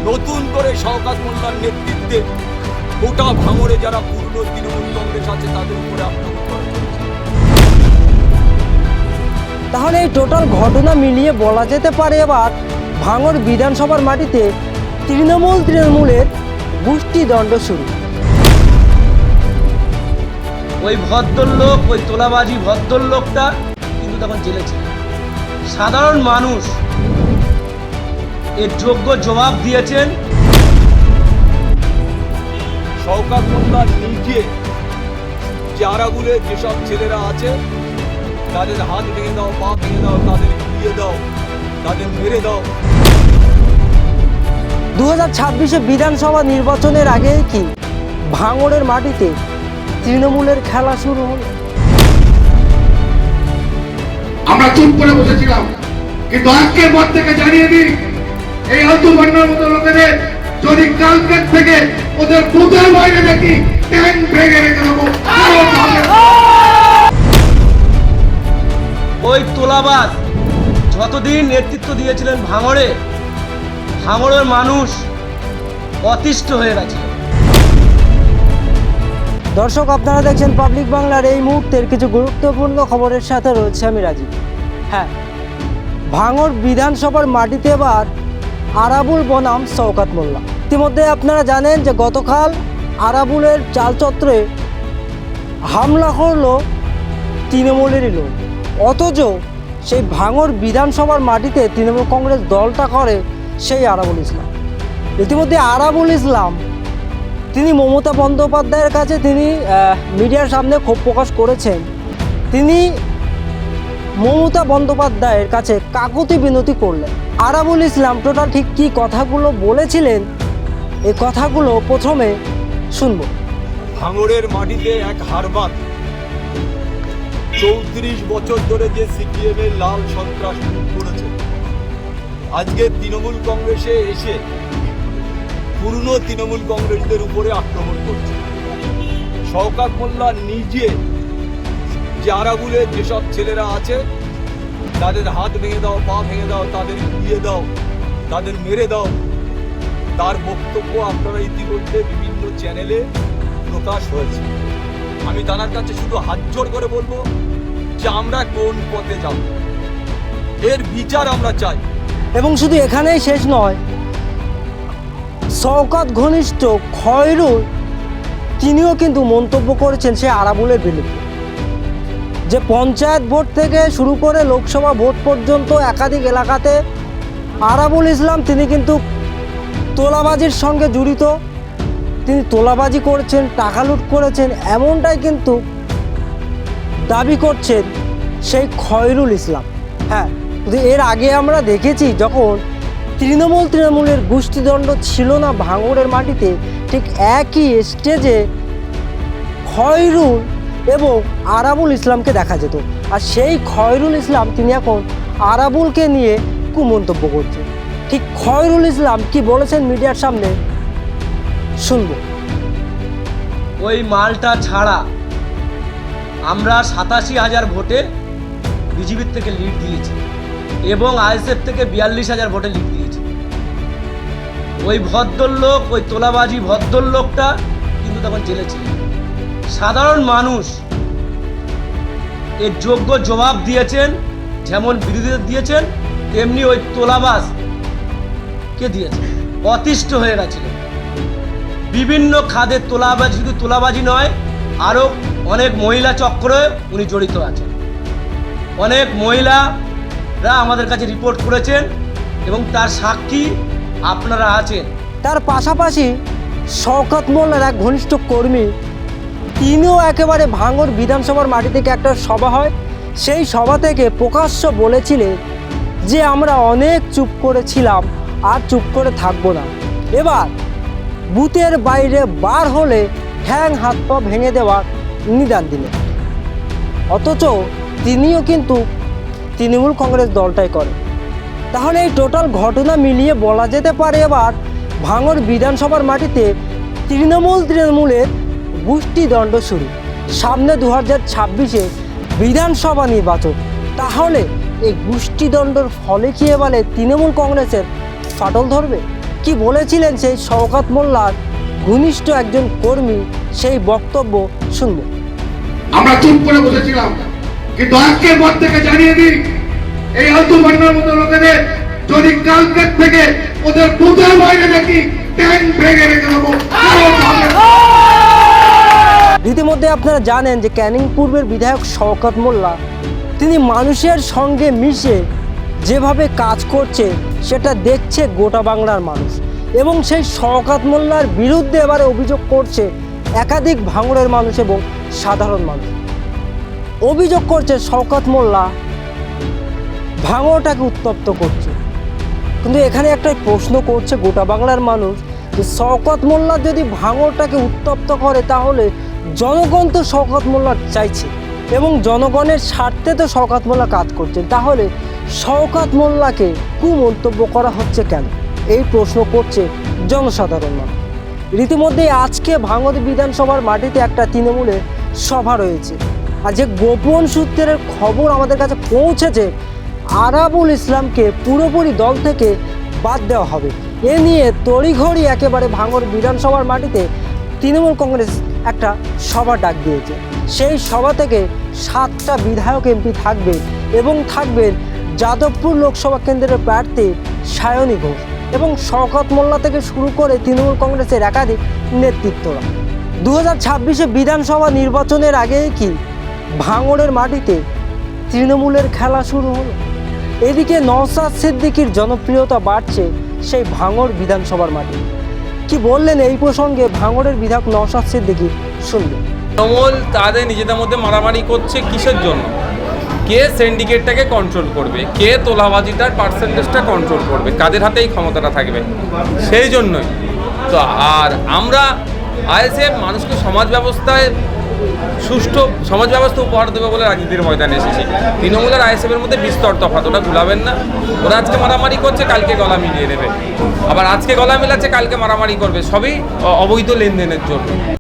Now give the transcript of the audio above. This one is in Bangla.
নতুন করে শওকত মোল্লার নেতৃত্বে গোটা ভাঙড়ে যারা পূর্ণ তৃণমূল কংগ্রেস আছে তাদের উপরে আক্রমণ করা হয়েছে। তাহলে এই টোটাল ঘটনা মিলিয়ে বলা যেতে পারে এবার ভাঙড় বিধানসভার মাটিতে তৃণমূলের গোষ্ঠীদ্বন্দ্ব শুরু। ওই ভদ্রলোক, ওই তোলাবাজি ভদ্রলোকটা কিন্তু তখন জেলে ছিল। সাধারণ মানুষ এর যোগ্য জবাব দিয়েছেন। শওকত মোল্লা নিজে চারাগুলে যেসব ছেলেরা আছে তাদের হাত ভেঙে দাও, পা ভেঙে দাও, তাদের দিয়ে দাও, তাদের মেরে দাও। 2026 বিধানসভা নির্বাচনের আগে কি ভাঙড়ের মাটিতে তৃণমূলের খেলা শুরু হলো? আমরা চুপ করে বসেছিলাম, কিন্তু আজকের পর থেকে জানিয়ে দিই, এই হয়তো বান্নার মতো লোকেদের যদি কালকের থেকে ওদের বুথের বাইরে দেখি ট্যাঙ্ক ভেঙে রেখে দেবো। ওই তোলাবাজ যতদিন নেতৃত্ব দিয়েছিলেন ভাঙড়ের মানুষ অতিষ্ঠ হয়ে গেছে। দর্শক, আপনারা দেখছেন পাবলিক বাংলার এই মুহূর্তের কিছু গুরুত্বপূর্ণ খবরের সাথে রয়েছে আমি রাজীব। হ্যাঁ, ভাঙড় বিধানসভার মাটিতে এবার আরাবুল বনাম শওকত মোল্লা। ইতিমধ্যে আপনারা জানেন যে গতকাল আরাবুলের চালচত্রে হামলা করলো তৃণমূলেরই লোক, অথচ সেই ভাঙড় বিধানসভার মাটিতে তৃণমূল কংগ্রেস দলটা করে সেই আরাবুল ইসলাম। ইতিমধ্যে আরাবুল ইসলাম তিনি মমতা বন্দ্যোপাধ্যায়ের কাছে তিনি মিডিয়ার সামনে ক্ষোভ প্রকাশ করেছেন। তিনি মমতা বন্দ্যোপাধ্যায়ের কাছে কাকুতি বিনতি করলেন। আরাবুল ইসলাম টোটাল ঠিক কী কথাগুলো বলেছিলেন এই কথাগুলো প্রথমে শুনব। ভাঙড়ের মাটিতে এক হারবাদ 34 বছর ধরে যে সিপিএম এর লাল সন্ত্রাস করেছে, আজকে তৃণমূল কংগ্রেসে এসে পুরনো তৃণমূল কংগ্রেসদের উপরে আক্রমণ করছে। শওকত মোল্লা নিজে যে আরাবুলের যেসব ছেলেরা আছে তাদের হাত ভেঙে দাও, পা ভেঙে দাও, তাদের দিয়ে দাও, তাদের মেরে দাও, তার বক্তব্য আপনারা ইতিমধ্যে বিভিন্ন চ্যানেলে প্রকাশ হয়েছে। আমি তার কাছে শুধু হাত জোড় করে বলবো যে আমরা কোন পথে যাব, এর বিচার আমরা চাই। এবং শুধু এখানেই শেষ নয়, শওকত ঘনিষ্ঠ খয়রুল তিনিও কিন্তু মন্তব্য করেছেন সে আরাবুলের বিরুদ্ধে, যে পঞ্চায়েত ভোট থেকে শুরু করে লোকসভা ভোট পর্যন্ত একাধিক এলাকাতে আরাবুল ইসলাম তিনি কিন্তু তোলাবাজির সঙ্গে জড়িত, তিনি তোলাবাজি করেছেন, টাকা লুট করেছেন, এমনটাই কিন্তু দাবি করছেন সেই খয়রুল ইসলাম। হ্যাঁ, এর আগে আমরা দেখেছি যখন তৃণমূলের গোষ্ঠীদ্বন্দ্ব ছিল না ভাঙড়ের মাটিতে, ঠিক একই স্টেজে খয়রুল এবং আরাবুল ইসলামকে দেখা যেত। আর সেই খয়রুল ইসলাম তিনি এখন আরাবুলকে নিয়ে কুমন্তব্য করছেন। ঠিক খয়রুল ইসলাম কি বলেছেন মিডিয়ার সামনে শুনব। ওই মালটা ছাড়া আমরা 87,000 ভোটে বিজেপির থেকে লিড দিয়েছি এবং আইএসএফ থেকে 42,000 ভোটে লিড দিয়েছি। ওই ভদ্রলোক, ওই তোলাবাজি ভদ্রলোকটা কিন্তু তখন জেলে ছিল। সাধারণ মানুষ এর যোগ্য জবাব দিয়েছেন, যেমন বিরোধীদের দিয়েছেন তেমনি ওই তোলাবাজকে দিয়েছেন। অতিষ্ঠ হয়ে গেছিল। বিভিন্ন খাদের তোলাবাজি, শুধু তোলাবাজি নয়, আরও অনেক মহিলা চক্রে উনি জড়িত আছেন। অনেক মহিলারা আমাদের কাছে রিপোর্ট করেছেন এবং তার সাক্ষী আপনারা আছেন। তার পাশাপাশি শওকত মোল্লার এক ঘনিষ্ঠ কর্মী তিনিও একেবারে ভাঙড় বিধানসভার মাটি থেকে একটা সভা হয়, সেই সভা থেকে প্রকাশ্য বলেছিলেন যে আমরা অনেক চুপ করেছিলাম, আর চুপ করে থাকবো না। এবার বুথের বাইরে বার হলে ঠ্যাং হাত পা ভেঙে দেওয়ার নিদান দিলেন। অথচ তিনিও কিন্তু তৃণমূল কংগ্রেস দলটাই করে। তাহলে এই টোটাল ঘটনা মিলিয়ে বলা যেতে পারে এবার ভাঙড় বিধানসভার মাটিতে তৃণমূলের গোষ্ঠীদ্বন্দ্ব শুরু। সামনে 2026-এ বিধানসভা নির্বাচন। তাহলে এই গোষ্ঠীদ্বন্দ্বের ফলে কি এবারে তৃণমূল কংগ্রেসের ফাটল ধরবে? কি বলেছিলেন সেই শওকত মোল্লার ঘনিষ্ঠ একজন কর্মী, সেই বক্তব্য শুনব। আমরা চুপ করে বসেছিলাম, কিন্তু আজকের পর থেকে জানিয়ে দিই, এই আলতু বান্নার মতো লোকেদের যদি কালকের থেকে ওদের বুঝার বাইরে নাকি ট্যাঙ্ক ভেঙে রেখে দেবো। রীতিমধ্যে আপনারা জানেন যে ক্যানিং পূর্বের বিধায়ক শওকত মোল্লা তিনি মানুষের সঙ্গে মিশে যেভাবে কাজ করছে সেটা দেখছে গোটা বাংলার মানুষ, এবং সেই শওকত মোল্লার বিরুদ্ধে এবারে অভিযোগ করছে একাধিক ভাঙড়ের মানুষ এবং সাধারণ মানুষ। অভিযোগ করছে শওকত মোল্লা ভাঙড়টাকে উত্তপ্ত করছে। কিন্তু এখানে একটা প্রশ্ন করছে গোটা বাংলার মানুষ যে শওকত মোল্লা যদি ভাঙড়টাকে উত্তপ্ত করে তাহলে জনগণ তো শওকত মোল্লা চাইছে এবং জনগণের স্বার্থে তো শওকত মোল্লা কাজ করছেন, তাহলে শওকত মোল্লাকে কুমন্তব্য করা হচ্ছে কেন, এই প্রশ্ন করছে জনসাধারণ মানুষ। রীতিমধ্যে আজকে ভাঙড় বিধানসভার মাটিতে একটা তৃণমূলের সভা রয়েছে, আর যে গোপন সূত্রের খবর আমাদের কাছে পৌঁছেছে আরাবুল ইসলামকে পুরোপুরি দল থেকে বাদ দেওয়া হবে। এ নিয়ে তড়িঘড়ি একেবারে ভাঙড় বিধানসভার মাটিতে তৃণমূল কংগ্রেস একটা সভা ডাক দিয়েছে। সেই সভা থেকে 7টা বিধায়ক এমপি থাকবে এবং থাকবেন যাদবপুর লোকসভা কেন্দ্রের প্রার্থী সায়নী ঘোষ এবং শওকত মোল্লা থেকে শুরু করে তৃণমূল কংগ্রেসের একাধিক নেতৃত্বরা। 2026-এ বিধানসভা নির্বাচনের আগেই কি ভাঙড়ের মাটিতে তৃণমূলের খেলা শুরু হলো? এদিকে নওশাদ সিদ্দিকীর জনপ্রিয়তা বাড়ছে সেই ভাঙড় বিধানসভার মাটি। কি বললেন এই প্রসঙ্গে ভাঙড়ের বিধায়ক নওশাদ সিদ্দিকী, শুনবেন। তৃণমূল তাদের নিজেদের মধ্যে মারামারি করছে কিসের জন্য? কে সিন্ডিকেটটাকে কন্ট্রোল করবে, কে তোলাবাজিটার পার্সেন্টেজটা কন্ট্রোল করবে, কাদের হাতেই ক্ষমতাটা থাকবে, সেই জন্যই তো। আর আমরা আইএসএফ মানুষকে সমাজ ব্যবস্থায় সুষ্ঠু সমাজ ব্যবস্থা উপহার দেবে বলে রাজনীতির ময়দানে এসেছি। তৃণমূল আর আইএসএফের মধ্যে বিস্তর তফাৎ, ওটা ভুলাবেন না। ওরা আজকে মারামারি করছে, কালকে গলা মিলিয়ে নেবে, আবার আজকে গলা মিলাচ্ছে, কালকে মারামারি করবে, সবই অবৈধ লেনদেনের জন্য।